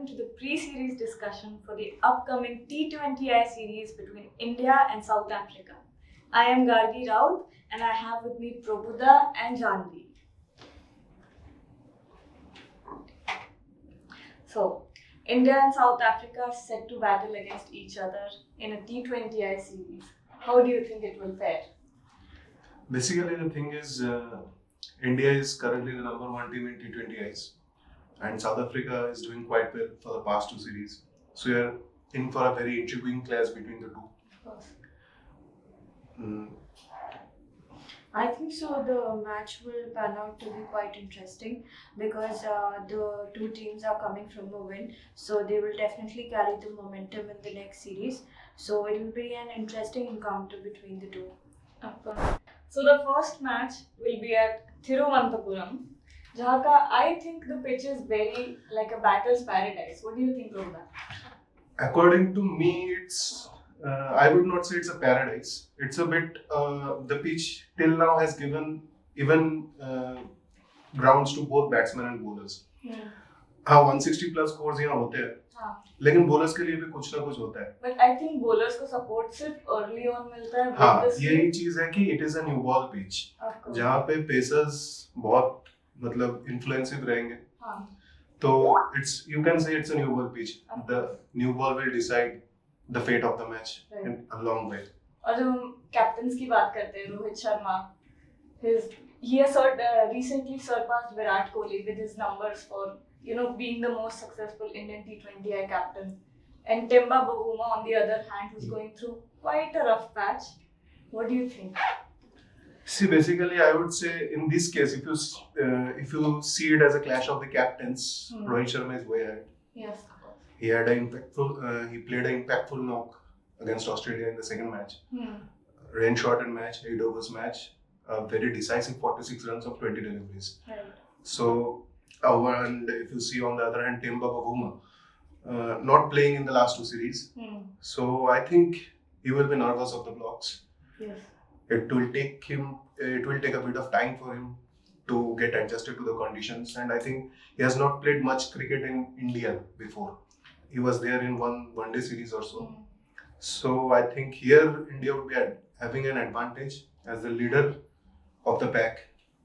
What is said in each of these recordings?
welcome to the pre-series discussion for the upcoming T20I series between India and South Africa. I am Gargi Rahul and I have with me Prabhuda and Janvi. So, India and South Africa are set to battle against each other in a T20I series. How do you think it will fare? Basically, the thing is, India is currently the number one team in T20Is, and South Africa is doing quite well for the past two series. So we are in for a very intriguing clash between the two. Of course. I think so. The match will pan out to be quite interesting because the two teams are coming from a win, so they will definitely carry the momentum in the next series. So it will be an interesting encounter between the two. Of course. So the first match will be at Thiruvananthapuram. जहाँ का I think the pitch is very like a batter's paradise. What do you think of that? According to me, it's I would not say it's a paradise. It's a bit the pitch till now has given even grounds to both batsmen and bowlers. हाँ 160 plus scores यहाँ होते हैं, लेकिन bowlers के लिए भी कुछ ना कुछ होता है. But I think bowlers को support सिर्फ early on मिलता है. हाँ, यही चीज है कि it is a new ball pitch, जहाँ पे pacers बहुत मतलब influensive रहेंगे. तो you can say it's a new ball pitch. The new ball will decide the fate of the match in a long way. और जब हम captains की बात करते हैं, Rohit Sharma, he has recently surpassed Viratkohli with his numbers for being the most successful Indian T20I captain. And Temba Bavuma, on the other hand, who's going through quite a rough patch. What do you think? See, basically, I would say in this case, if you see it as a clash of the captains, Rohit Sharma is way ahead. Yes, of course. He had he played an impactful knock against Australia in the second match. Rain shortened match, 8 overs match, a very decisive 46 runs of 20 deliveries. Right. So, and if you see on the other hand, Temba Bavuma not playing in the last two series. So I think he will be nervous of the blocks. Yes. It will take a bit of time for him to get adjusted to the conditions, and I think he has not played much cricket in India before. He was there in one day series or so. So I think here India would be having an advantage as the leader of the pack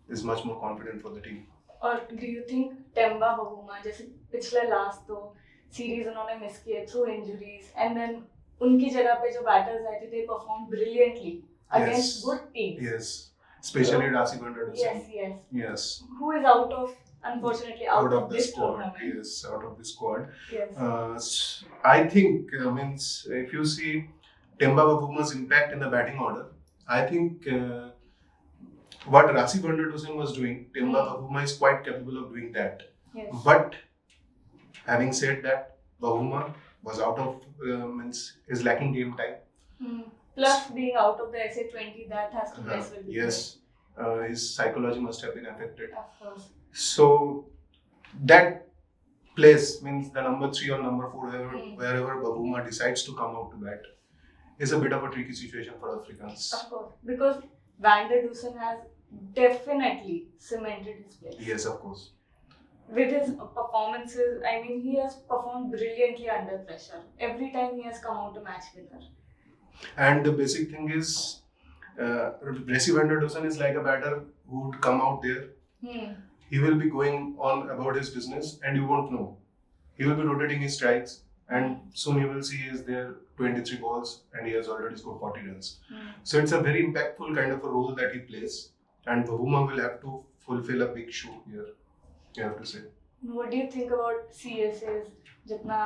is much more confident for the team. और do you think Temba Bavuma, जैसे पिछले last दो series उन्होंने miss किए through injuries, and then उनकी जगह पे जो batters आए थे, they performed brilliantly against good teams. Yes, especially Rahul Vanderdusen. Yes. Who is unfortunately out of this squad. tournament. Yes, out of the squad. Yes. I think means if you see Temba Bavuma's impact in the batting order, I think what Rahul Vanderdusen was doing, Temba Bavuma is quite capable of doing that. Yes. But having said that, Bavuma was out of is lacking game time. Plus being out of the SA20, that has to mess with you. Yes, his psychology must have been affected. Of course. So that place means the number 3 or number 4, wherever Bavuma decides to come out to bat, is a bit of a tricky situation for Africans. Of course, because Vanderdusen has definitely cemented his place. Yes, of course. With his performances, I mean, he has performed brilliantly under pressure. Every time he has come out a match winner. And the basic thing is, Rahul Vanderdusen is like a batter who would come out there. He will be going on about his business and you won't know. He will be rotating his strikes and soon you will see he is there 23 balls and he has already scored 40 runs. So it's a very impactful kind of a role that he plays, and Bavuma will have to fulfill a big shoe here, you have to say. What do you think about CSAs? जितना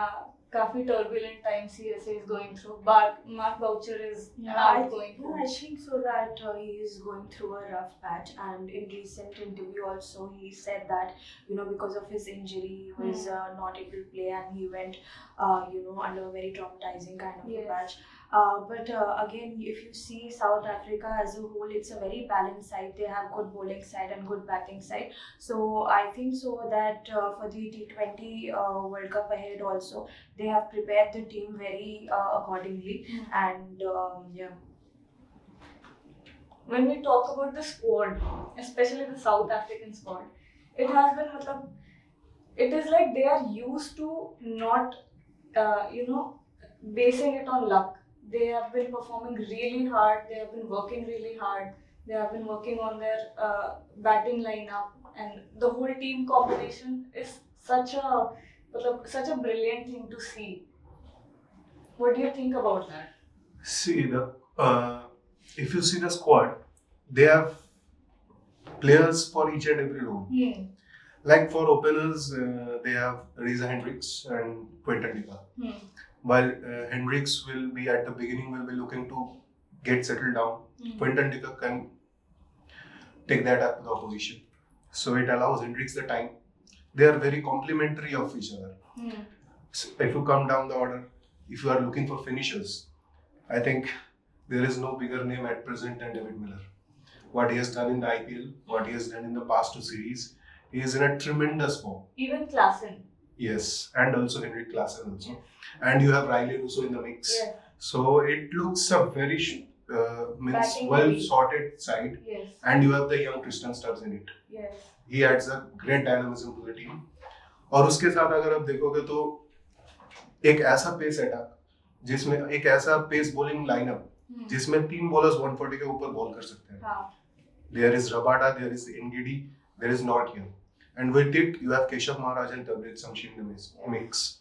काफी turbulent time CSA is going through. Mark Boucher is outgoing coach. I think so that he is going through a rough patch, and in recent interview also he said that because of his injury he was not able to play and he went under a very traumatizing kind of a patch. But again, if you see South Africa as a whole, it's a very balanced side. They have good bowling side and good batting side. So I think so that for the T20 World Cup ahead also, they have prepared the team very accordingly. And When we talk about the squad, especially the South African squad, it has been it is like they are used to not, basing it on luck. They have been performing really hard. They have been working really hard. They have been working on their batting lineup, and the whole team combination is such a brilliant thing to see. What do you think about that? See if you see the squad, they have players for each and every role. Like for openers, they have Reza Hendricks and Quinton de Kock. While Hendricks will be at the beginning, will be looking to get settled down. Quinton de Kock can take that up to the opposition. So it allows Hendricks the time. They are very complementary of each other. So if you come down the order, if you are looking for finishers, I think there is no bigger name at present than David Miller. What he has done in the IPL, what he has done in the past two series, he is in a tremendous form. Even Klaassen. Yes, and also Henrik Klaassen also. Yes. And you have Riley Russo in the mix. Yes. So it looks a very well sorted side. Yes. And you have the young Tristan Stubbs in it. Yes. He adds a great dynamism to the team. और उसके साथ अगर आप देखोगे तो एक ऐसा pace attack जिसमें एक ऐसा पेस बॉलिंग लाइनअप जिसमें 3 बॉलर्स 140 के ऊपर बॉल कर सकते हैं. There is Rabada, there is Ngidi, there is Nortje. And with it, you have Keshav Maharaj and Tabret Samshi in the mix.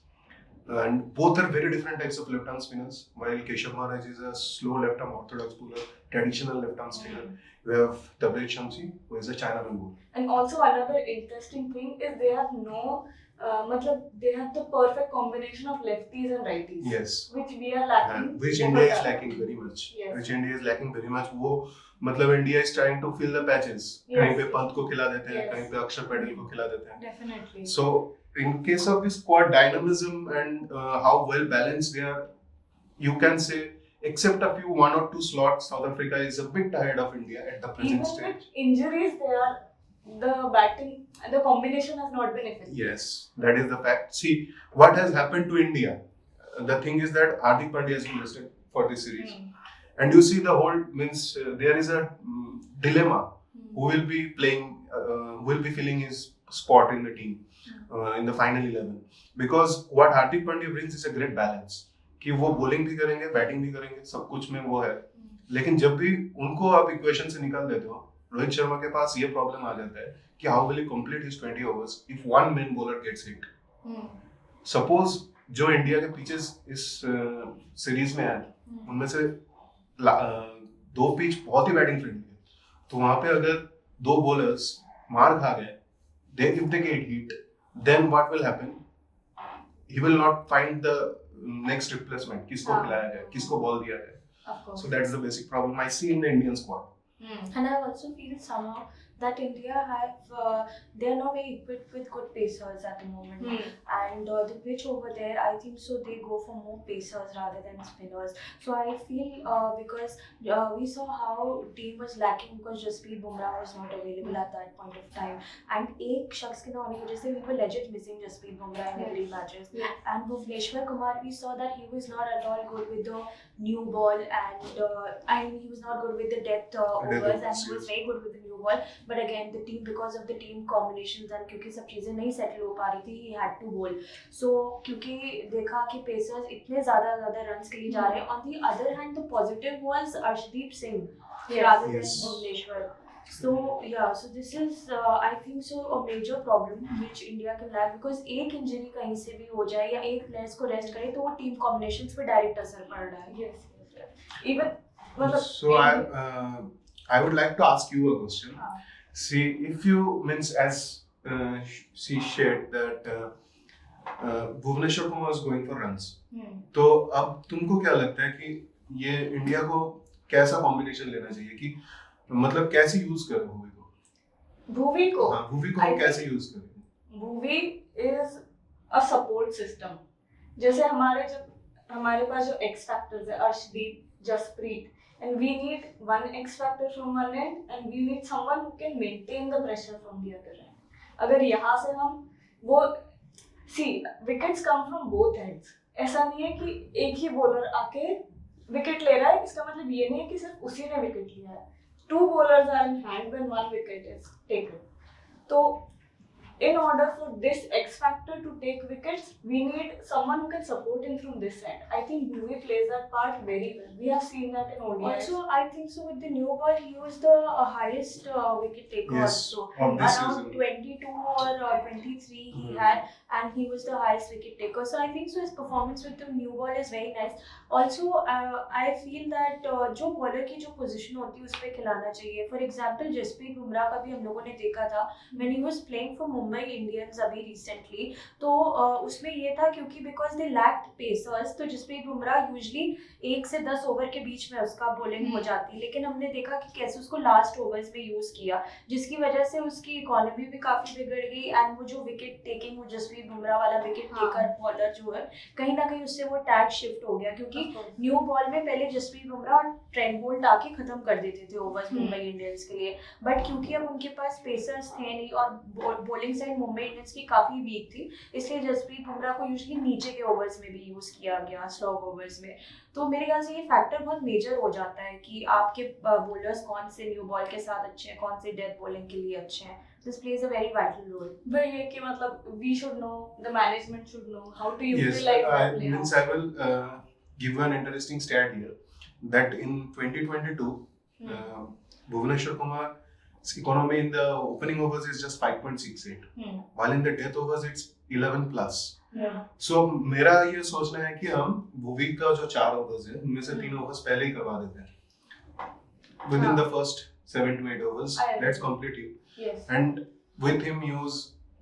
And both are very different types of left-arm spinners. While Keshav Maharaj is a slow left-arm orthodox bowler, traditional left-arm spinner, you have Tabret Shamsi, who is a Chinaman bowler. And also another interesting thing is they have they have the perfect combination of lefties and righties. Yes. Which we are lacking. Which India is lacking very much. Yes. Which India is lacking very much. वो मतलब India is trying to fill the patches. कहीं पे पंत को खिला देते हैं, कहीं पे अक्षर पटेल को खिला देते हैं. Definitely. So in case of this squad dynamism and how well balanced they are, you can say except a few 1 or 2 slots, South Africa is a bit ahead of India at the present stage. Even with injuries, the batting, the combination has not been effective. Yes, that is the fact. See what has happened to India. The thing is that Hardik Pandya has been listed for this series. And you see the whole there is a dilemma who will be playing, will be filling his spot in the team in the final 11. Because what Hardik Pandya brings is a great balance. कि वो bowling भी करेंगे, batting भी करेंगे, सब कुछ में वो है. लेकिन जब भी उनको आप इक्वेशन से निकाल देते हो, रोहित शर्मा के पास ये प्रॉब्लम आ जाता है कि how will he complete his 20 overs if one main bowler gets hit. Suppose जो इंडिया के पिचेस इस सीरीज में आए, उनमें से 2 पिच बहुत ही बैटिंग फ्रेंडली है, तो वहां पे अगर 2 बॉलर्स मार खा गए, if they get hit, then what will happen? He will not find the next replacement. किसको खिलाया जाए, किसको बॉल दिया जाए. So that's the basic problem I see in the Indian squad. And I also feel somehow that India they are not very equipped with good pacers at the moment. And the pitch over there, I think so they go for more pacers rather than spinners. So I feel because we saw how team was lacking because Jasprit Bumrah was not available at that point of time. And एक शख्स के ना होने की वजह से we were legit missing Jasprit Bumrah in every matches. And Bhuvneshwar Kumar, we saw that he was not at all good with the new ball, and he was not good with the death overs, and he was very good with the new ball. But again, the team, because of the team combinations and क्योंकि सब चीजें नहीं settle हो पा रही थी, he had to bowl. So क्योंकि देखा कि pacers इतने ज़्यादा runs के लिए जा रहे हैं. On the other hand, the positive was Arshdeep Singh rather than Bhuvneshwar. So yeah, so this is I think so a major problem which India can have, because एक injury कहीं से भी हो जाए या एक players को rest करे तो वो team combinations पे direct असर पड़ रहा है. Yes. Even so I would like to ask you a question. See, if you as she shared that Bhuvneshwar Kumar was going for runs. तो अब तुमको क्या लगता है कि ये इंडिया को कैसा कॉम्बिनेशन लेना चाहिए, कि मतलब कैसे यूज करें भुवी को? भुवी को हम कैसे यूज करें? Bhuvi is a support system. जैसे हमारे पास जो एक्स फैक्टर्स है, Arshdeep, Jasprit, and we need one X factor from one end and we need someone who can maintain the pressure from the other end. अगर यहाँ से हम वो wickets come from both ends. ऐसा नहीं है कि एक ही bowler आके wicket ले रहा है, इसका मतलब ये नहीं है कि सिर्फ उसी ने wicket लिया है. 2 bowlers are in hand when 1 wicket is taken. तो in order for this X factor to take wickets, we need someone who can support him from this end. I think Bhuvi plays that part very well. We have seen that in ODIs. Also, I think so with the new ball, he was the highest wicket taker Yes, also. of this Around season. 22 or 23 he had, and he was the highest wicket taker. So I think so his performance with the new ball is very nice. Also, I feel that जो bowler की जो position होती है उस पे खिलाना चाहिए. For example, Jasprit Bumrah का भी हम लोगों ने देखा था when he was playing for Mumbai Indians अभी recently. तो उसमें ये था क्योंकि because they lacked pacers, तो जसप्रीत बुमराह usually 1 से 10 ओवर के बीच में उसका बॉलिंग हो जाती, लेकिन हमने देखा कि कैसे उसको लास्ट ओवर्स में यूज किया, जिसकी वजह से उसकी इकोनॉमी भी काफी बिगड़ गई. एंड वो जो विकेट टेकिंग, वो जसप्रीत बुमराह वाला विकेट टेकर बॉलर जो है, कहीं ना कहीं उससे वो टैग शिफ्ट हो गया, क्योंकि न्यू बॉल में पहले जसप्रीत बुमराह और ट्रेंट बोल्ट आके खत्म कर देते थे ओवर्स मुंबई इंडियंस के लिए. बट क्योंकि अब उनके पास पेसर्स थे नहीं और बॉलिंग साइड मुंबई इंडियंस की काफी वीक थी, इसलिए जसप्रीत बुमराह को यूजुअली नीचे के ओवर्स में भी यूज किया गया, स्लॉग ओवर्स में. तो मेरे ख्याल से ये फैक्टर बहुत मेजर हो जाता है कि आपके बॉलर्स कौन से न्यू बॉल के साथ अच्छे हैं, कौन से डेथ बॉलिंग के लिए अच्छे हैं. This plays a very vital role. वही है कि मतलब we should know, the management should know how to Yes, utilize that I player. means I will give you an interesting stat here that in 2022, Bhuvaneshwar Kumar's economy in the opening overs is just 5.68, while in the death overs it's 11 plus. So मेरा ये सोचना है कि हम भुवी का जो 4 overs है उनमें से 3 ओवर्स पहले ही करवा देते हैं. Within the first 7 to 8 overs, let's complete him. Yes. And with him use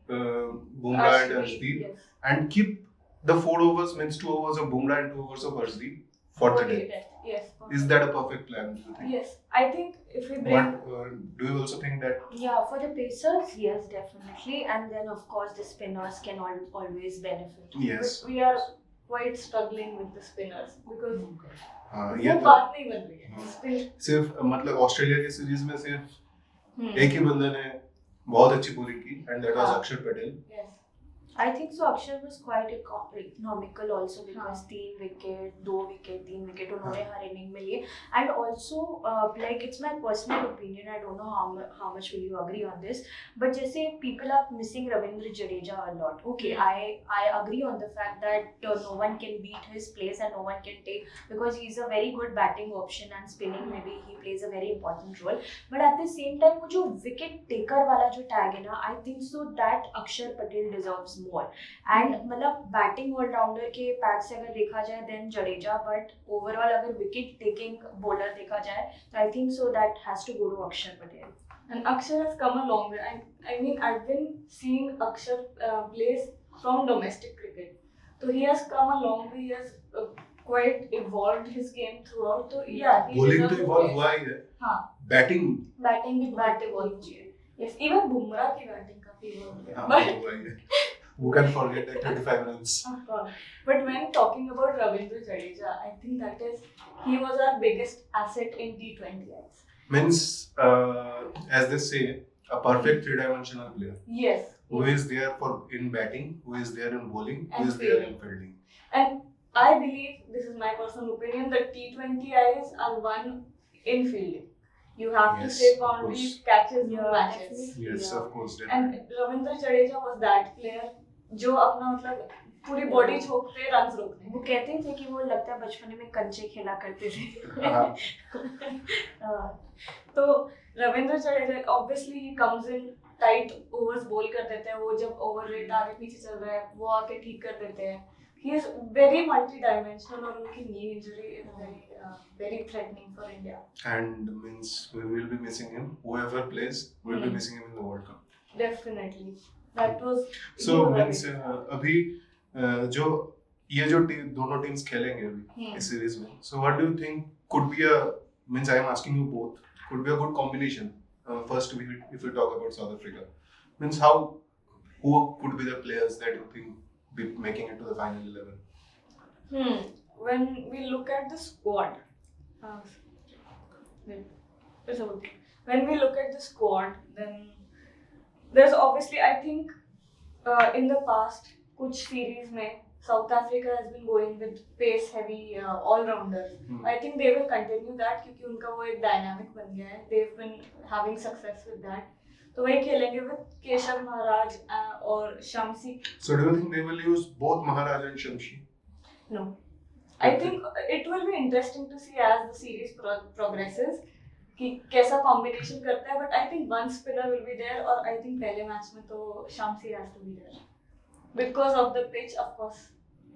Bumrah and Arshdeep, Yes. and keep the 4 overs, means 2 overs of Bumrah and 2 overs of Arshdeep for the day. Yes. Is that a perfect plan, do you think? Yes. I think if we bring What do you also think that? Yeah, for the pacers, yes, definitely. And then of course the spinners can always benefit. Yes. But we are quite struggling with the spinners because ये वो तो बात नहीं बन रही है. Spin- सिर्फ मतलब ऑस्ट्रेलिया की सीरीज में सिर्फ एक ही बंदे ने बहुत अच्छी बॉलिंग की, and that was Akshar Patel. Yes. I think so Akshar was quite economical also because 3 wicket, 2 wicket, 3 wicket उन्होंने हर inning में लिए. And also like it's my personal opinion, I don't know how much will you agree on this, but जैसे people are missing Ravindra Jadeja a lot. Okay, I agree on the fact that no one can beat his place and no one can take, because he's a very good batting option and spinning maybe he plays a very important role. But at the same time वो जो wicket taker वाला जो tag है ना, I think so that Akshar Patel deserves more. And मतलब batting allrounder के patch से अगर देखा जाए देन जडेजा, बट ओवरऑल अगर विकेट टेकिंग बॉलर देखा जाए तो I think so that has to go to Akshar Patel. And Akshar has come a long way. I mean, I've been seeing Akshar plays from domestic cricket. So he has come a long way. He has quite evolved his game throughout. So yeah, he bowling deserves तो a evolve place. हुआ ही है. हाँ. Batting Batting भी बहुत evolve हुई है. Yes, even Bumrah की batting काफी evolve हुई है. हाँ हुआ ही है. Who can forget that 35 runs? Of course. But when talking about Ravindra Jadeja, I think that he was our biggest asset in T20Is. Means as they say, a perfect three-dimensional player. Yes. Who is there for in batting, who is there in bowling, who And is there in fielding. fielding. And I believe, this is my personal opinion, that T20Is are won in fielding. You have to Yes, save of boundaries, course. catches, Yeah, matches. definitely. Yes, Yeah. of course. And Definitely. Ravindra Jadeja was that player जो अपना मतलब पूरी body छोकते runs रोकने. वो कहते थे कि वो लगता है बचपन में कंचे खेला करते थे. तो Ravindra Jadeja obviously he comes in tight overs bowl कर देते हैं. वो जब ओवर रेट आगे पीछे चल रहा है वो आके ठीक कर देते हैं. He is very multi-dimensional और उनकी knee injury is very threatening for India. And means we will be missing him. Whoever plays, we will be missing him in the World Cup. Definitely. That was. So means अभी जो ये जो दोनों teams खेलेंगे अभी इस series में. So what do you think could be a, means I am asking you both, could be a good combination? First, if we talk about South Africa, means who could be the players that you think be making it to the final 11? When we look at the squad, when we look at the squad, then there's obviously, I think, in the past, कुछ series में South Africa has been going with pace heavy all-rounders. I think they will continue that क्योंकि उनका वो एक dynamic बन गया है. They've been having success with that. तो वही खेलेंगे विद केशव महाराज और शमसी. So do you think they will use both Maharaj and Shamshi? No. I think it will be interesting to see as the series progresses कि कैसा combination करता है. But I think one spinner will be there और I think पहले match में तो शमसी has to be there because of the pitch, of course.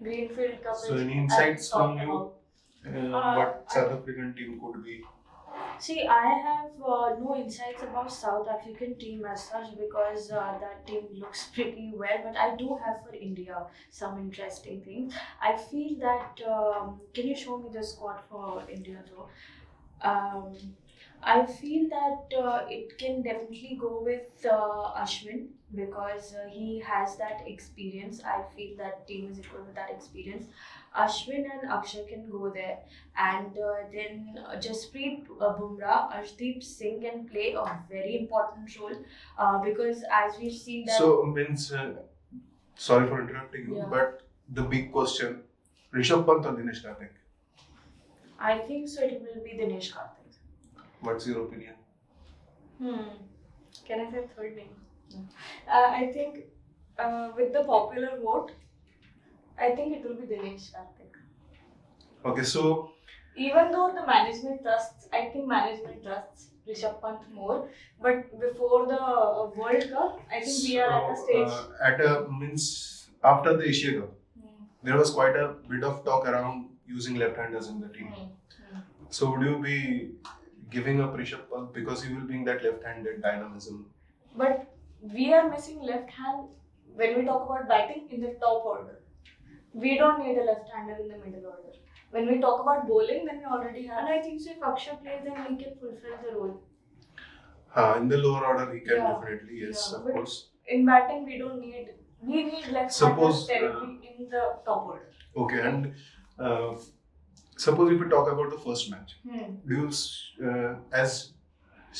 Greenfield का pitch. So any insights from you? What I- South African team could be? See, I have no insights about South African team as such because that team looks pretty well. But I do have for India some interesting things. I feel that. Can you show me the squad for India though? I feel that it can definitely go with Ashwin because he has that experience. I feel that team is equal with that experience. Ashwin and Akshay can go there, and then Jasprit Bumrah, Arshdeep Singh can play a very important role because as we've seen that. So means sorry for interrupting you, Yeah. but the big question: Rishabh Pant or Dinesh Karthik? I think so. It will be Dinesh Karthik. What's your opinion? Can I say third name? No. I think with the popular vote, I think it will be Dinesh Karthik. Okay, so Even though the management trusts, I think management trusts Rishabh Pant more. But before the World Cup, I think we are at a stage. means after the Asia Cup, there was quite a bit of talk around using left-handers in the team. So would you be giving up Rishabh Pant because he will bring that left-handed dynamism? But we are missing left hand when we talk about batting in the top order. We don't need a left-hander in the middle order. When we talk about bowling, then we already have. And I think so. If Akshay plays, then he can fulfill the role. In the lower order, he can Yeah. definitely, yes, Yeah, of but course. In batting, we don't need. We need left-handers Suppose, territory in the top order. Okay, and suppose if we talk about the first match, do you, as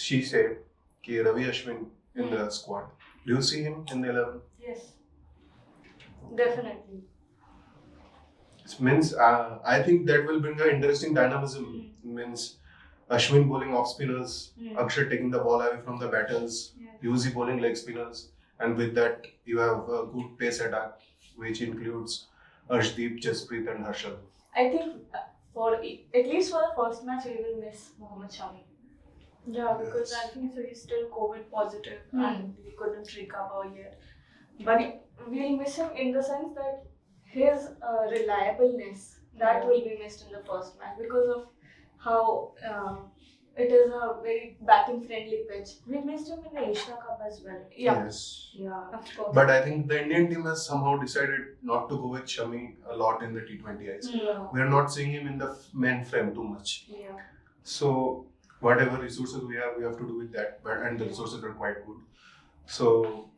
she said, कि Ravi Ashwin in the squad, do you see him in the 11? Yes. Definitely. It means I think that will bring an interesting dynamism. Means Ashwin bowling off spinners, Akshay taking the ball away from the batters, Yuzi bowling leg spinners, and with that you have a good pace attack, which includes Arshdeep, Jasprit, and Harshal. I think at least for the first match, we will miss Mohammad Shami. Yeah, because Yes. I think so. He's still COVID positive and he couldn't recover yet. But we'll miss him in the sense that his reliableness that will be missed in the first match because of how it is a very batting friendly pitch. We missed him in the Asia Cup as well. Yeah. Yes. Yeah. Of course. But I think the Indian team has somehow decided not to go with Shami a lot in the T20Is. Yeah. We are not seeing him in the main frame too much. Yeah. So whatever resources we have to do with that. And the resources are quite good. So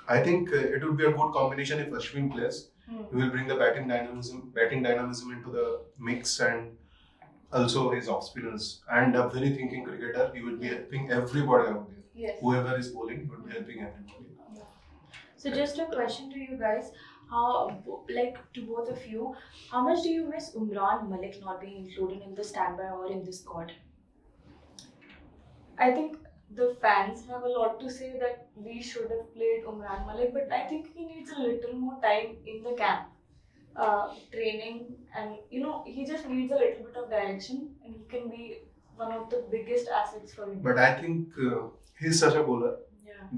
I think it would be a good combination if Ashwin plays. He will bring the batting dynamism into the mix, and also his off spinners. And a very thinking cricketer. He will be helping everybody out there. Yes. Whoever is bowling would be helping everybody. So just a question to you guys, how, like to both of you, how much do you miss Umran Malik not being included in the standby or in the squad? I think the fans have a lot to say that we should have played Umran Malik, but I think he needs a little more time in the camp, training, and he just needs a little bit of direction, and he can be one of the biggest assets for India. But I think he's such a bowler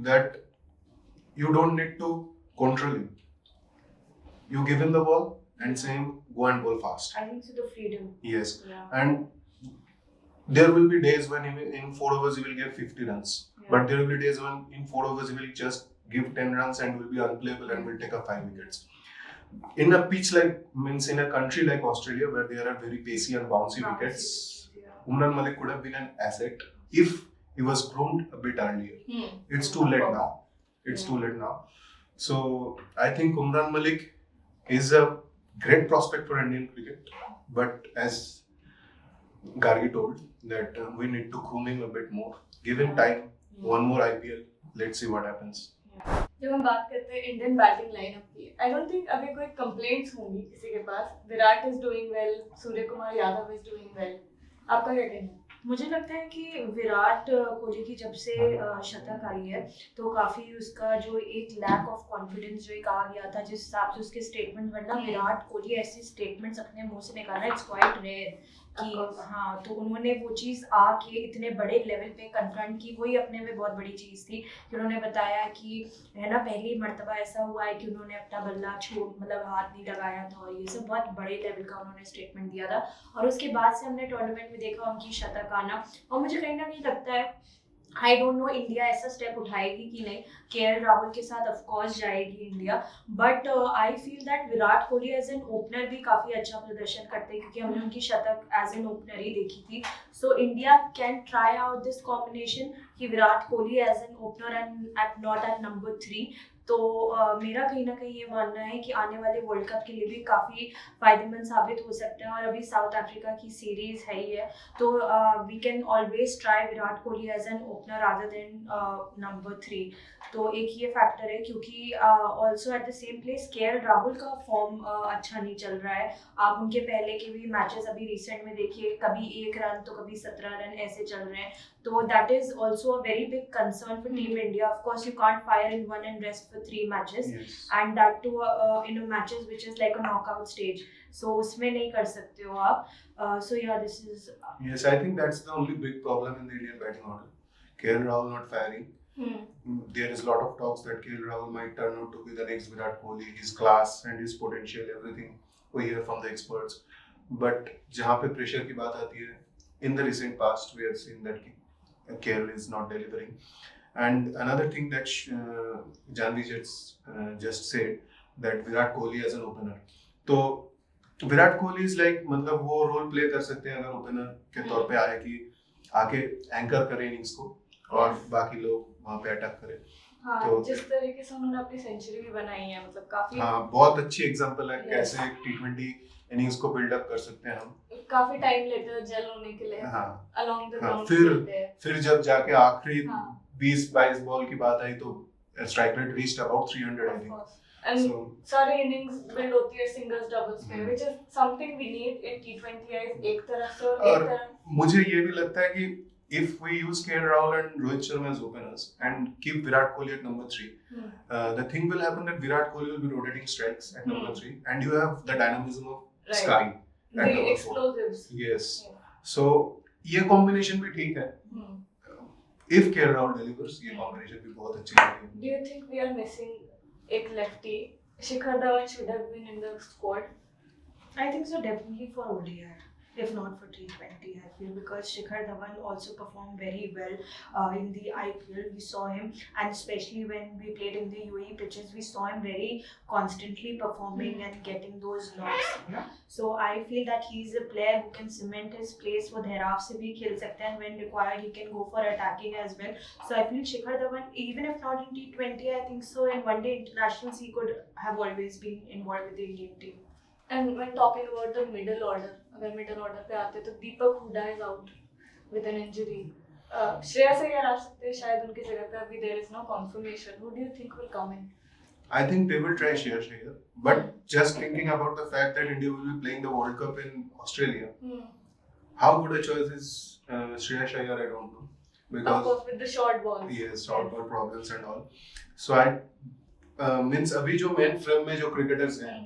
that you don't need to control him. You give him the ball and say him, go and bowl fast. I think so, the freedom. Yes. Yeah. And there will be days when in 4 overs he will give 50 runs. Yeah. But there will be days when in 4 overs he will just give 10 runs and will be unplayable and will take up 5 wickets. In a pitch means in a country like Australia where there are very pacey and bouncy wickets, Umran Malik could have been an asset if he was groomed a bit earlier. It's too late now. It's too late now. So I think Umran Malik is a great prospect for Indian cricket. But as Gargi told, that we need to groom him a bit more. Give him time. One more IPL. Let's see what happens. जब हम बात करते हैं Indian batting lineup की, I don't think अभी कोई complaints होंगी किसी के पास. Virat is doing well, Suryakumar Yadav is doing well. आपका क्या कहना है? मुझे लगता है कि विराट कोहली की जब से शतक आई है तो काफी उसका जो एक लैक ऑफ कॉन्फिडेंस जो कहा गया था जिस हिसाब से उसके स्टेटमेंट, वरना विराट कोहली ऐसी स्टेटमेंट्स अपने मुंह से निकालना इट्स क्वाइट रेयर कि हाँ, तो उन्होंने वो चीज़ आके इतने बड़े लेवल पे कन्फ्रंट की, वही अपने में बहुत बड़ी चीज़ थी कि उन्होंने बताया कि है ना, पहली मर्तबा ऐसा हुआ है कि उन्होंने अपना बल्ला मतलब हाथ नहीं लगाया था, और ये सब बहुत बड़े लेवल का उन्होंने स्टेटमेंट दिया था। और उसके बाद से हमने टूर्नामेंट में देखा उनकी शतक आना, और मुझे कहीं ना कहीं लगता है, आई डोंट नो इंडिया ऐसा स्टेप उठाएगी कि नहीं, केएल राहुल के साथ ऑफ कोर्स जाएगी India, but I feel that Virat Kohli as an opener भी काफी अच्छा प्रदर्शन करते हैं, क्योंकि हमने उनकी शतक एज एन ओपनर ही देखी थी। So India can try out this combination कि Virat Kohli as an opener and not at number 3। तो मेरा कहीं ना कहीं ये मानना है कि आने वाले वर्ल्ड कप के लिए भी काफ़ी फायदेमंद साबित हो सकता है, और अभी साउथ अफ्रीका की सीरीज है ही है, तो we can always try Virat Kohli as an opener rather than number 3। तो एक ये फैक्टर है, क्योंकि also at the same place KL Rahul का फॉर्म अच्छा नहीं चल रहा है। आप उनके पहले के भी मैचेस अभी रिसेंट में देखिए, कभी 1 रन तो कभी 17 रन ऐसे चल रहे हैं, तो that is also a very big concern for team India. Of course you can't fire in one and rest for 3 matches, and that too in matches which is like a knockout stage, so उसमें नहीं कर सकते हो आप। So yeah, this is yes, I think that's the only big problem in the Indian batting order. KL Rahul not firing. There is a lot of talks that KL Rahul might turn out to be the next Virat Kohli. His class and his potential, everything we hear from the experts. But जहाँ पे pressure की बात आती है, in the recent past we have seen that KL is not delivering. And another thing that Janvi just said, that Virat Kohli as an opener. तो Virat Kohli is like, मतलब वो role play कर सकते हैं अगर ओपनर के तौर पे आए, कि आके एंकर करे इनिंग्स को और बाकी लोग वहाँ पे अटैक करें। हाँ, तो जिस तरीके से उन्होंने अपनी सेंचुरी भी बनाई है, मतलब काफी, हाँ, बहुत अच्छी एग्जांपल है कैसे एक T20 इनिंग्स को बिल्ड अप कर सकते हैं हम। काफी टाइम लेते हैं जेल होने के लिए, हाँ, अलोंग द ग्राउंड। फिर जब जाके आखिरी 20-22 बॉल की बात आई तो strike rate reached about 300 I think. And सारी innings build होती है singles doubles पे, which is something we need in T20I एक तरह से, और एक तरह मुझे ये भी लगता है कि if we use KL Rahul and Rohit Sharma as openers and keep Virat Kohli at number 3, the thing will happen that Virat Kohli will be rotating strikes at number 3, and you have the dynamism of Sky at the number 4. explosives. Yes. So ये combination भी ठीक है. If KL Rahul delivers, ये combination भी बहुत अच्छी है. Do you think we are missing एक lefty? Shikhar Dhawan should have been in the squad. I think so, definitely for ODI, if not for T20, I feel, because Shikhar Dhawan also performed very well in the IPL. We saw him, and especially when we played in the UAE pitches, we saw him very constantly performing and getting those knocks. So I feel that he's a player who can cement his place for Dherav se bhi khel sakta hai, and when required he can go for attacking as well. So I feel Shikhar Dhawan, even if not in T20, I think so in one day internationals he could have always been involved with the Indian team. And when talking about the middle order, अगर middle order पे आते तो दीपक Hooda is out with an injury. Shreyas Iyer आ सकते हैं शायद उनकी जगह पे, अभी there is no confirmation. Who do you think will come in? I think they will try Shreyas Iyer, but just thinking about the fact that India will be playing the World Cup in Australia, how good a choice is Shreyas Iyer? I don't know, because of course with the short balls. Yes, short ball problems and all. So I means अभी जो main frame में जो cricketers हैं,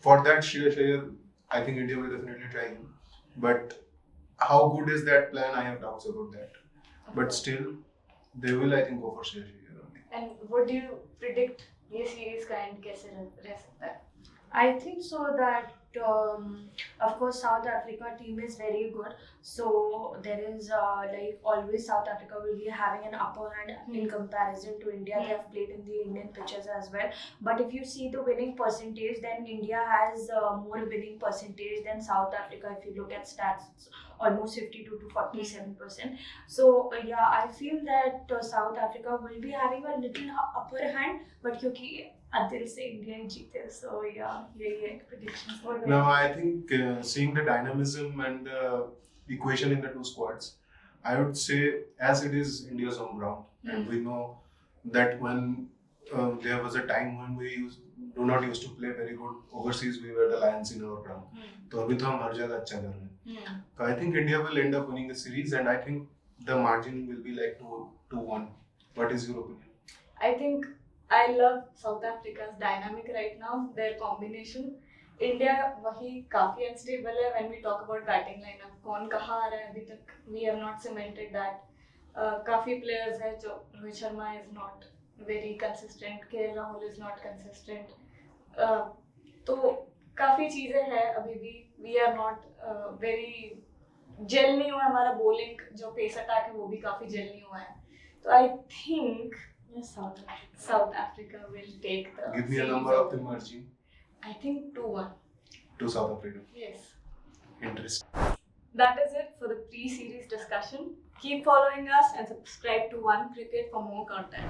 for that Shreyas Iyer, I think India will definitely try him. But how good is that plan? I have doubts about that. But still, they will, I think, go for Shreyas Iyer only. And what do you predict ये series का end कैसे रह सकता है? I think so that of course South Africa team is very good, so there is like always South Africa will be having an upper hand in comparison to India. They have played in the Indian pitches as well, but if you see the winning percentage, then India has more winning percentage than South Africa. If you look at stats, almost 52 to 47%. So yeah, I feel that South Africa will be having a little upper hand, but क्योंकि दिल से India ही जीते, so yeah, यही है predictions. No, I think seeing the dynamism and the equation in the two squads, I would say as it is India's home ground, and we know that when there was a time when we do not used to play very good. Overseas, we were the lions in our ground. तो अभी तो हम हर जगह अच्छा कर रहे हैं. So I think India will end up winning the series, and I think the margin will be like 2-1. What is your opinion? I think I love South Africa's dynamic right now. Their combination. India वही काफी unstable है when we talk about batting lineup. कौन कहाँ आ रहा है अभी तक? We have not cemented that. काफी players हैं जो Rohit Sharma is not very consistent. Rahul is not consistent. तो काफी चीजें हैं अभी भी. We are not very gel नहीं हुआ हमारा bowling जो pace attack है वो भी काफी जेल नहीं हुआ है. तो I think South Africa will take the. Give me a number of the margin. I think 2-1. To South Africa. Yes. Interesting. That is it for the pre-series discussion. Keep following us and subscribe to OneCricket for more content.